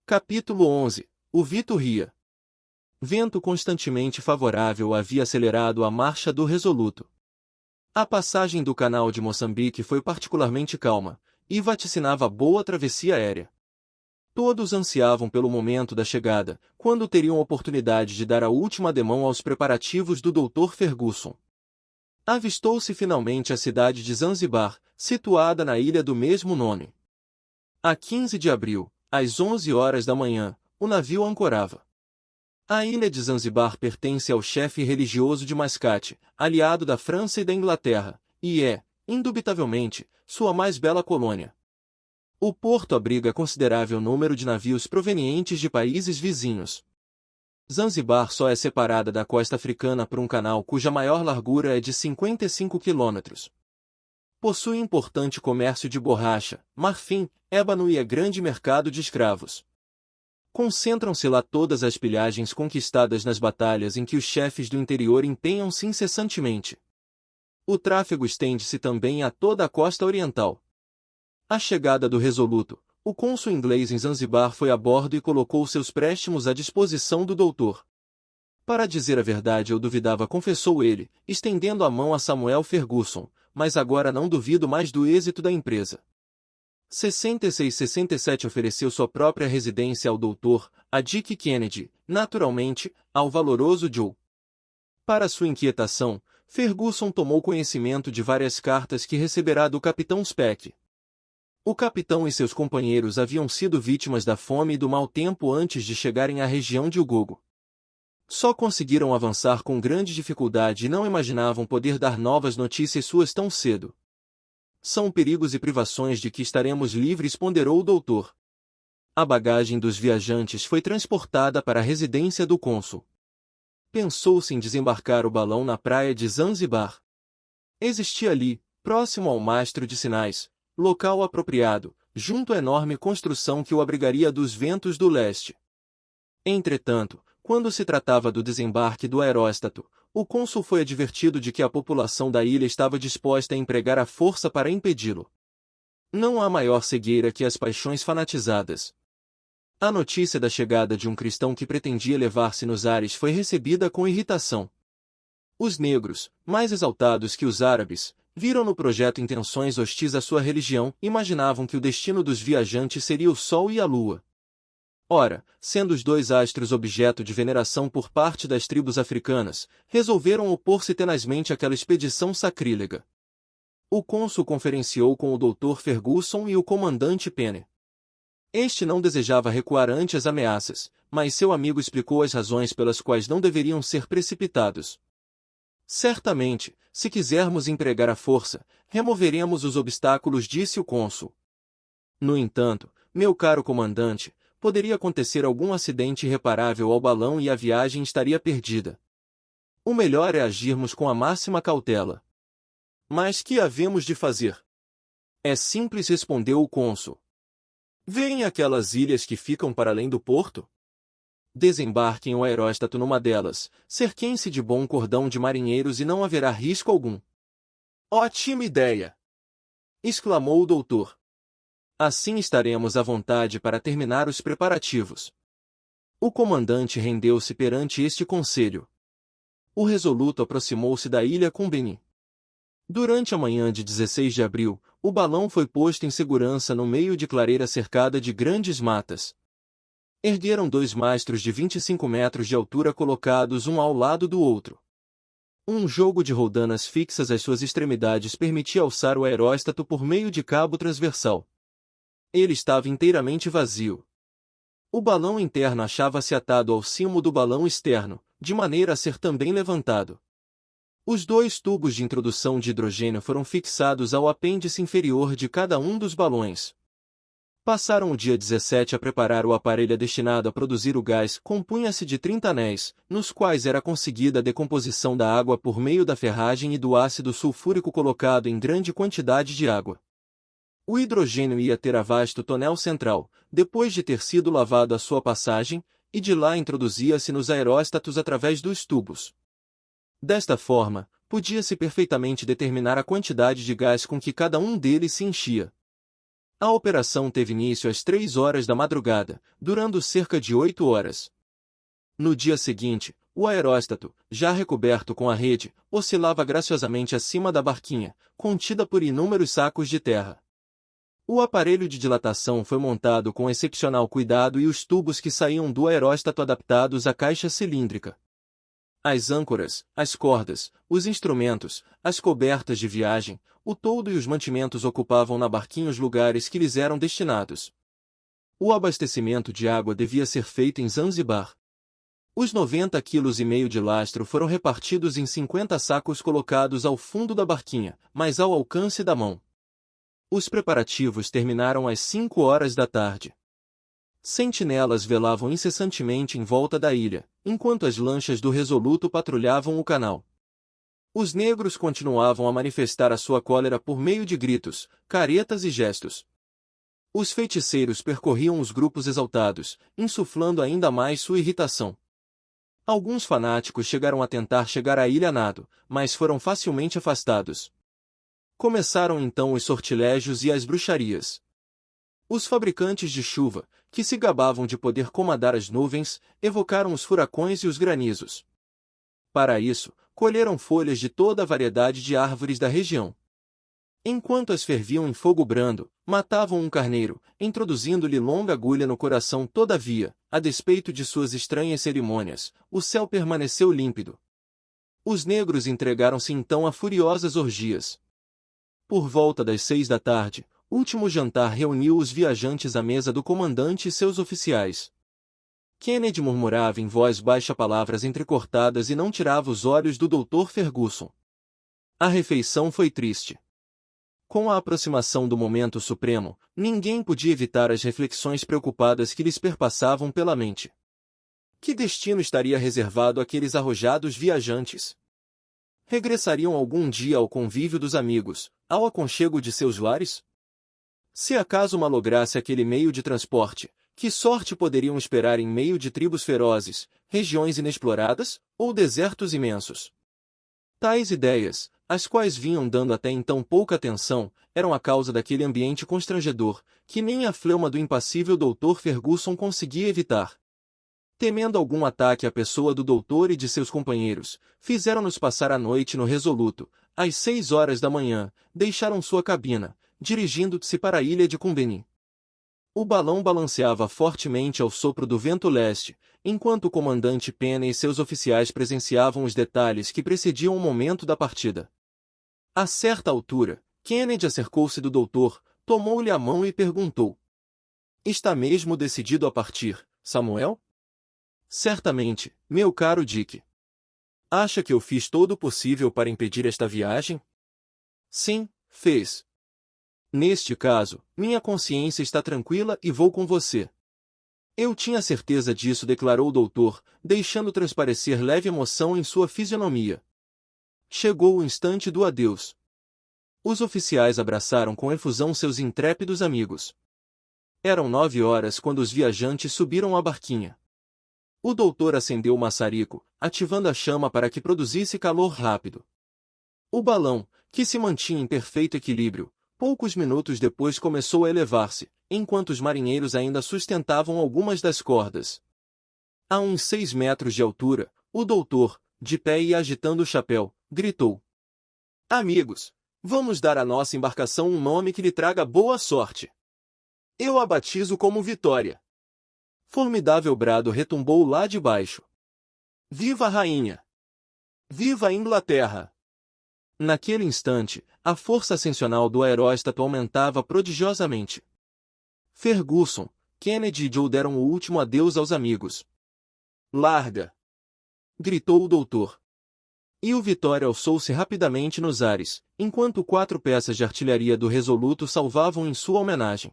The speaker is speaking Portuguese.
Capítulo 11. O Vitória. Vento constantemente favorável havia acelerado a marcha do Resoluto. A passagem do canal de Moçambique foi particularmente calma, e vaticinava boa travessia aérea. Todos ansiavam pelo momento da chegada, quando teriam oportunidade de dar a última ademão aos preparativos do Dr. Ferguson. Avistou-se finalmente a cidade de Zanzibar, situada na ilha do mesmo nome. A 15 de abril, às 11 horas da manhã, o navio ancorava. A ilha de Zanzibar pertence ao chefe religioso de Mascate, aliado da França e da Inglaterra, e é, indubitavelmente, sua mais bela colônia. O porto abriga considerável número de navios provenientes de países vizinhos. Zanzibar só é separada da costa africana por um canal cuja maior largura é de 55 quilômetros. Possui importante comércio de borracha, marfim, ébano e é grande mercado de escravos. Concentram-se lá todas as pilhagens conquistadas nas batalhas em que os chefes do interior empenham-se incessantemente. O tráfego estende-se também a toda a costa oriental. À chegada do Resoluto, o cônsul inglês em Zanzibar foi a bordo e colocou seus préstimos à disposição do doutor. Para dizer a verdade, eu duvidava, confessou ele, estendendo a mão a Samuel Ferguson, mas agora não duvido mais do êxito da empresa. 66-67 ofereceu sua própria residência ao doutor, a Dick Kennedy, naturalmente, ao valoroso Joe. Para sua inquietação, Ferguson tomou conhecimento de várias cartas que receberá do capitão Speke. O capitão e seus companheiros haviam sido vítimas da fome e do mau tempo antes de chegarem à região de Ugogo. Só conseguiram avançar com grande dificuldade e não imaginavam poder dar novas notícias suas tão cedo. São perigos e privações de que estaremos livres, ponderou o doutor. A bagagem dos viajantes foi transportada para a residência do cônsul. Pensou-se em desembarcar o balão na praia de Zanzibar. Existia ali, próximo ao mastro de sinais, local apropriado, junto à enorme construção que o abrigaria dos ventos do leste. Entretanto, quando se tratava do desembarque do aeróstato, o cônsul foi advertido de que a população da ilha estava disposta a empregar a força para impedi-lo. Não há maior cegueira que as paixões fanatizadas. A notícia da chegada de um cristão que pretendia elevar-se nos ares foi recebida com irritação. Os negros, mais exaltados que os árabes, viram no projeto intenções hostis à sua religião e imaginavam que o destino dos viajantes seria o sol e a lua. Ora, sendo os dois astros objeto de veneração por parte das tribos africanas, resolveram opor-se tenazmente àquela expedição sacrílega. O cônsul conferenciou com o Dr. Ferguson e o comandante Penne. Este não desejava recuar ante as ameaças, mas seu amigo explicou as razões pelas quais não deveriam ser precipitados. Certamente, se quisermos empregar a força, removeremos os obstáculos, disse o cônsul. No entanto, meu caro comandante, poderia acontecer algum acidente irreparável ao balão e a viagem estaria perdida. O melhor é agirmos com a máxima cautela. Mas que havemos de fazer? É simples, respondeu o cônsul. Vêem aquelas ilhas que ficam para além do porto? Desembarquem o aeróstato numa delas, cerquem-se de bom cordão de marinheiros e não haverá risco algum. Ótima ideia! Exclamou o doutor. Assim estaremos à vontade para terminar os preparativos. O comandante rendeu-se perante este conselho. O Resoluto aproximou-se da ilha Cumbeni. Durante a manhã de 16 de abril, o balão foi posto em segurança no meio de clareira cercada de grandes matas. Ergueram dois mastros de 25 metros de altura colocados um ao lado do outro. Um jogo de roldanas fixas às suas extremidades permitia alçar o aeróstato por meio de cabo transversal. Ele estava inteiramente vazio. O balão interno achava-se atado ao cimo do balão externo, de maneira a ser também levantado. Os dois tubos de introdução de hidrogênio foram fixados ao apêndice inferior de cada um dos balões. Passaram o dia 17 a preparar o aparelho destinado a produzir o gás. Compunha-se de 30 anéis, nos quais era conseguida a decomposição da água por meio da ferragem e do ácido sulfúrico colocado em grande quantidade de água. O hidrogênio ia ter a vasto tonel central, depois de ter sido lavado à sua passagem, e de lá introduzia-se nos aeróstatos através dos tubos. Desta forma, podia-se perfeitamente determinar a quantidade de gás com que cada um deles se enchia. A operação teve início às 3 horas da madrugada, durando cerca de 8 horas. No dia seguinte, o aeróstato, já recoberto com a rede, oscilava graciosamente acima da barquinha, contida por inúmeros sacos de terra. O aparelho de dilatação foi montado com excepcional cuidado e os tubos que saíam do aeróstato adaptados à caixa cilíndrica. As âncoras, as cordas, os instrumentos, as cobertas de viagem, o toldo e os mantimentos ocupavam na barquinha os lugares que lhes eram destinados. O abastecimento de água devia ser feito em Zanzibar. Os 90,5 kg de lastro foram repartidos em 50 sacos colocados ao fundo da barquinha, mas ao alcance da mão. Os preparativos terminaram às 5 horas da tarde. Sentinelas velavam incessantemente em volta da ilha, enquanto as lanchas do Resoluto patrulhavam o canal. Os negros continuavam a manifestar a sua cólera por meio de gritos, caretas e gestos. Os feiticeiros percorriam os grupos exaltados, insuflando ainda mais sua irritação. Alguns fanáticos chegaram a tentar chegar à ilha a nado, mas foram facilmente afastados. Começaram então os sortilégios e as bruxarias. Os fabricantes de chuva, que se gabavam de poder comandar as nuvens, evocaram os furacões e os granizos. Para isso, colheram folhas de toda a variedade de árvores da região. Enquanto as ferviam em fogo brando, matavam um carneiro, introduzindo-lhe longa agulha no coração. Todavia, a despeito de suas estranhas cerimônias, o céu permaneceu límpido. Os negros entregaram-se então a furiosas orgias. Por volta das 6 da tarde, o último jantar reuniu os viajantes à mesa do comandante e seus oficiais. Kennedy murmurava em voz baixa palavras entrecortadas e não tirava os olhos do Dr. Ferguson. A refeição foi triste. Com a aproximação do momento supremo, ninguém podia evitar as reflexões preocupadas que lhes perpassavam pela mente. Que destino estaria reservado àqueles arrojados viajantes? Regressariam algum dia ao convívio dos amigos, ao aconchego de seus lares? Se acaso malograsse aquele meio de transporte, que sorte poderiam esperar em meio de tribos ferozes, regiões inexploradas, ou desertos imensos? Tais ideias, às quais vinham dando até então pouca atenção, eram a causa daquele ambiente constrangedor, que nem a fleuma do impassível Dr. Ferguson conseguia evitar. Temendo algum ataque à pessoa do doutor e de seus companheiros, fizeram-nos passar a noite no Resoluto. Às 6 horas da manhã, deixaram sua cabina, dirigindo-se para a ilha de Kumbeni. O balão balanceava fortemente ao sopro do vento leste, enquanto o comandante Pena e seus oficiais presenciavam os detalhes que precediam o momento da partida. A certa altura, Kennedy acercou-se do doutor, tomou-lhe a mão e perguntou: "Está mesmo decidido a partir, Samuel?" "Certamente, meu caro Dick." "Acha que eu fiz todo o possível para impedir esta viagem?" "Sim, fez." "Neste caso, minha consciência está tranquila e vou com você." "Eu tinha certeza disso", declarou o doutor, deixando transparecer leve emoção em sua fisionomia. Chegou o instante do adeus. Os oficiais abraçaram com efusão seus intrépidos amigos. Eram 9 horas quando os viajantes subiram à barquinha. O doutor acendeu o maçarico, ativando a chama para que produzisse calor rápido. O balão, que se mantinha em perfeito equilíbrio, poucos minutos depois começou a elevar-se, enquanto os marinheiros ainda sustentavam algumas das cordas. A uns 6 metros de altura, o doutor, de pé e agitando o chapéu, gritou: "Amigos, vamos dar à nossa embarcação um nome que lhe traga boa sorte. Eu a batizo como Vitória." Formidável brado retumbou lá de baixo. "Viva a rainha! Viva a Inglaterra!" Naquele instante, a força ascensional do aeróstato aumentava prodigiosamente. Ferguson, Kennedy e Joe deram o último adeus aos amigos. "Larga!" gritou o doutor. E o Vitória alçou-se rapidamente nos ares, enquanto 4 peças de artilharia do Resoluto salvavam em sua homenagem.